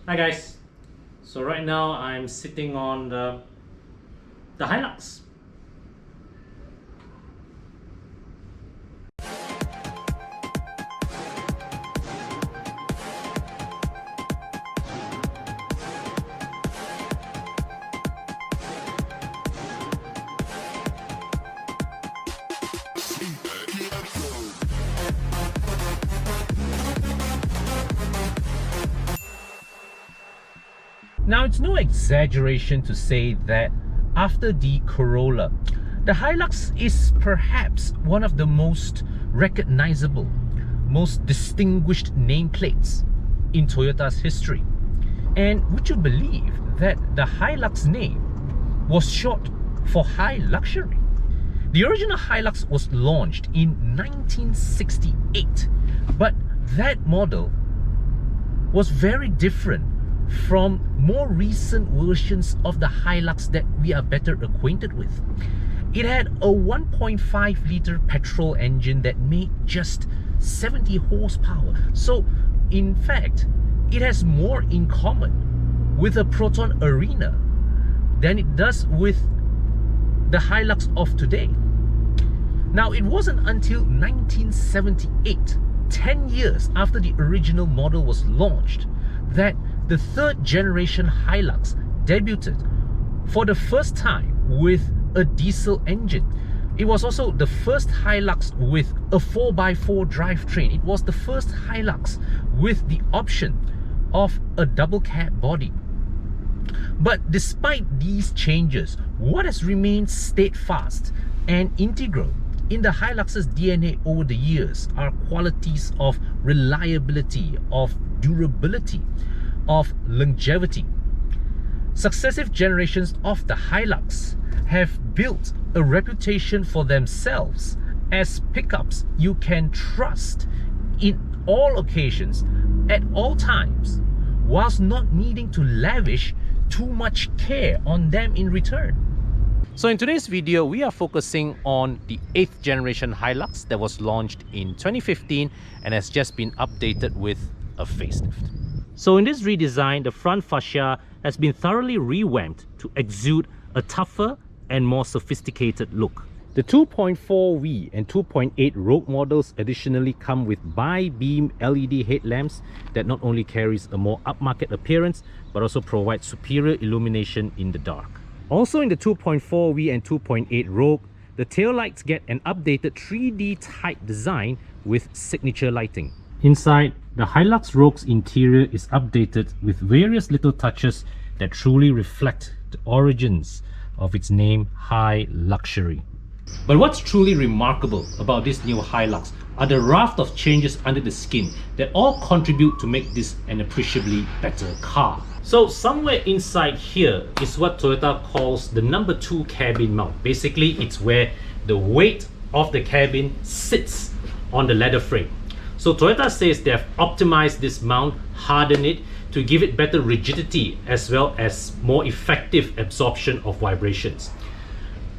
Hi guys, so right now I'm sitting on the Hilux. Now, it's no exaggeration to say that after the Corolla, the Hilux is perhaps one of the most recognizable, most distinguished nameplates in Toyota's history. And would you believe that the Hilux name was short for high luxury? The original Hilux was launched in 1968, but that model was very different from more recent versions of the Hilux that we are better acquainted with. It had a 1.5 liter petrol engine that made just 70 horsepower. So in fact, it has more in common with a Proton Arena than it does with the Hilux of today. Now, it wasn't until 1978, 10 years after the original model was launched, that the third generation Hilux debuted for the first time with a diesel engine. It was also the first Hilux with a 4x4 drivetrain. It was the first Hilux with the option of a double cab body. But despite these changes, what has remained steadfast and integral in the Hilux's DNA over the years are qualities of reliability, of durability, of longevity. Successive generations of the Hilux have built a reputation for themselves as pickups you can trust in all occasions, at all times, whilst not needing to lavish too much care on them in return. So in today's video, we are focusing on the 8th generation Hilux that was launched in 2015 and has just been updated with a facelift. So in this redesign, the front fascia has been thoroughly revamped to exude a tougher and more sophisticated look. The 2.4V and 2.8 Rogue models additionally come with bi-beam LED headlamps that not only carries a more upmarket appearance but also provides superior illumination in the dark. Also in the 2.4V and 2.8 Rogue, the taillights get an updated 3D type design with signature lighting. Inside, the Hilux Rogue's interior is updated with various little touches that truly reflect the origins of its name, high luxury. But what's truly remarkable about this new Hilux are the raft of changes under the skin that all contribute to make this an appreciably better car. So somewhere inside here is what Toyota calls the number 2 cabin mount. Basically, it's where the weight of the cabin sits on the leather frame. So Toyota says they have optimized this mount, hardened it to give it better rigidity as well as more effective absorption of vibrations.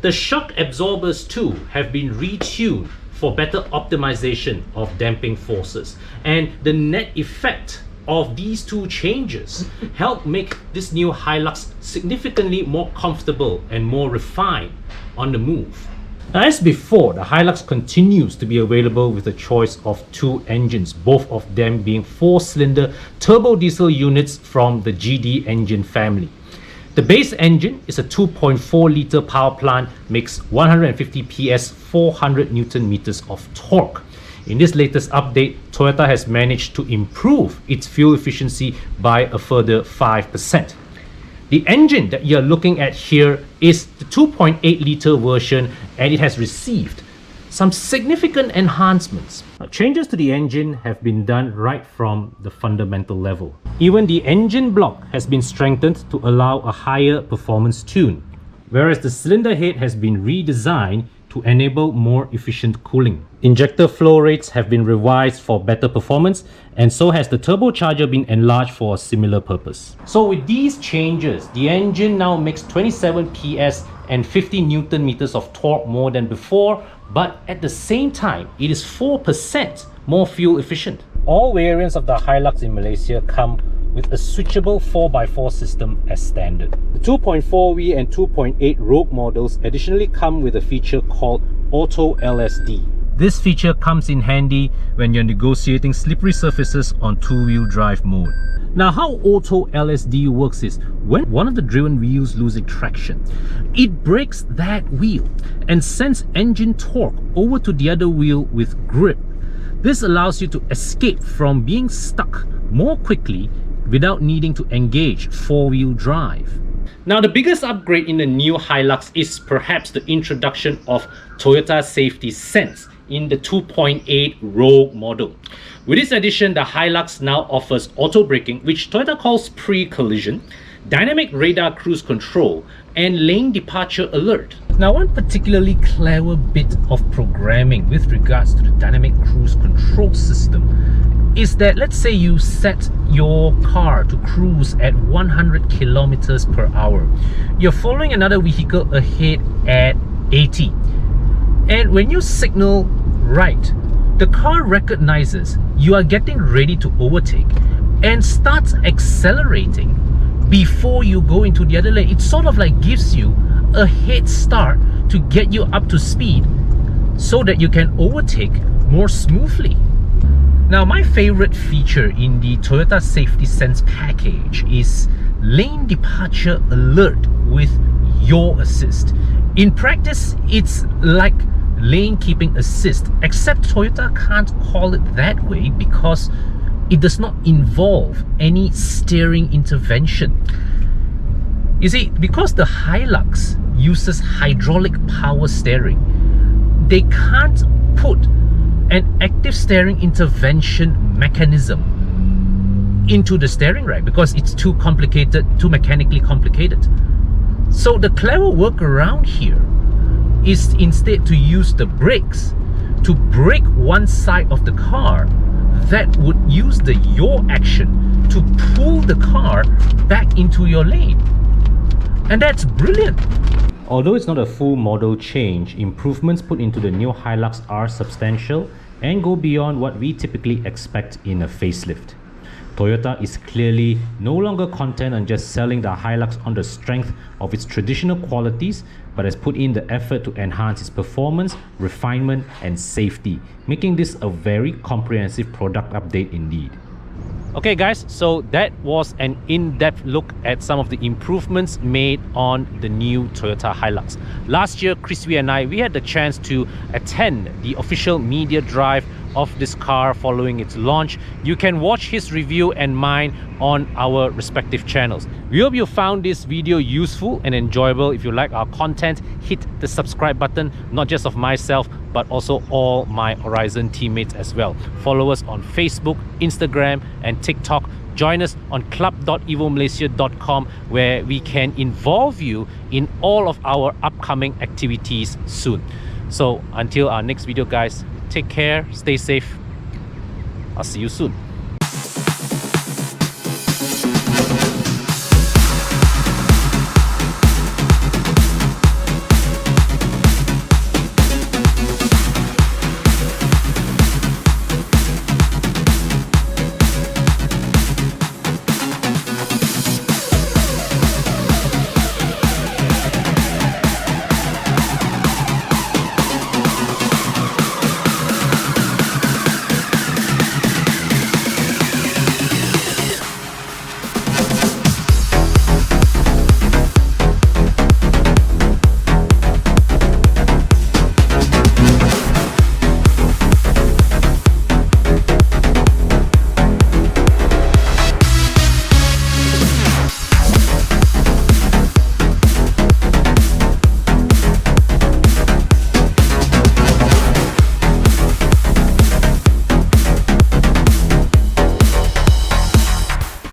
The shock absorbers too have been retuned for better optimization of damping forces, and the net effect of these two changes help make this new Hilux significantly more comfortable and more refined on the move. Now, as before, the Hilux continues to be available with a choice of 2 engines, both of them being 4-cylinder turbo diesel units from the GD engine family. The base engine is a 2.4 liter power plant, makes 150 PS, 400 Newton meters of torque. In this latest update, Toyota has managed to improve its fuel efficiency by a further 5%. The engine that you're looking at here is the 2.8 liter version, and it has received some significant enhancements. Now, changes to the engine have been done right from the fundamental level. Even the engine block has been strengthened to allow a higher performance tune, whereas the cylinder head has been redesigned to enable more efficient cooling. Injector flow rates have been revised for better performance, and so has the turbocharger been enlarged for a similar purpose. So with these changes, the engine now makes 27 PS and 50 Newton meters of torque more than before, but at the same time, it is 4% more fuel efficient. All variants of the Hilux in Malaysia come with a switchable 4x4 system as standard. The 2.4V and 2.8 Rogue models additionally come with a feature called Auto LSD. This feature comes in handy when you're negotiating slippery surfaces on two-wheel drive mode. Now, how Auto LSD works is when one of the driven wheels loses traction, it brakes that wheel and sends engine torque over to the other wheel with grip. This allows you to escape from being stuck more quickly without needing to engage four-wheel drive. Now, the biggest upgrade in the new Hilux is perhaps the introduction of Toyota Safety Sense in the 2.8 Rogue model. With this addition, the Hilux now offers auto braking, which Toyota calls pre-collision, dynamic radar cruise control, and lane departure alert. Now, one particularly clever bit of programming with regards to the dynamic cruise control system is that, let's say you set your car to cruise at 100 kilometers per hour. You're following another vehicle ahead at 80. And when you signal right, the car recognizes you are getting ready to overtake and starts accelerating before you go into the other lane. It sort of like gives you a head start to get you up to speed so that you can overtake more smoothly. Now, my favorite feature in the Toyota Safety Sense package is lane departure alert with your assist. In practice, it's like lane keeping assist, except Toyota can't call it that way because it does not involve any steering intervention. You see, because the Hilux uses hydraulic power steering, they can't put an active steering intervention mechanism into the steering rack because it's too complicated, too mechanically complicated. So the clever workaround here is instead to use the brakes to brake one side of the car that would use the yaw action to pull the car back into your lane. And that's brilliant. Although it's not a full model change, improvements put into the new Hilux are substantial and go beyond what we typically expect in a facelift. Toyota is clearly no longer content on just selling the Hilux on the strength of its traditional qualities, but has put in the effort to enhance its performance, refinement, and safety, making this a very comprehensive product update indeed. Okay guys, so that was an in-depth look at some of the improvements made on the new Toyota Hilux. Last year, Chrissy and I, we had the chance to attend the official media drive of this car following its launch. You can watch his review and mine on our respective channels. We hope you found this video useful and enjoyable. If you like our content, hit the subscribe button, not just of myself, but also all my Aurizn teammates as well. Follow us on Facebook, Instagram, and TikTok. Join us on club.evomalaysia.com, where we can involve you in all of our upcoming activities soon. So until our next video guys, take care, stay safe. I'll see you soon.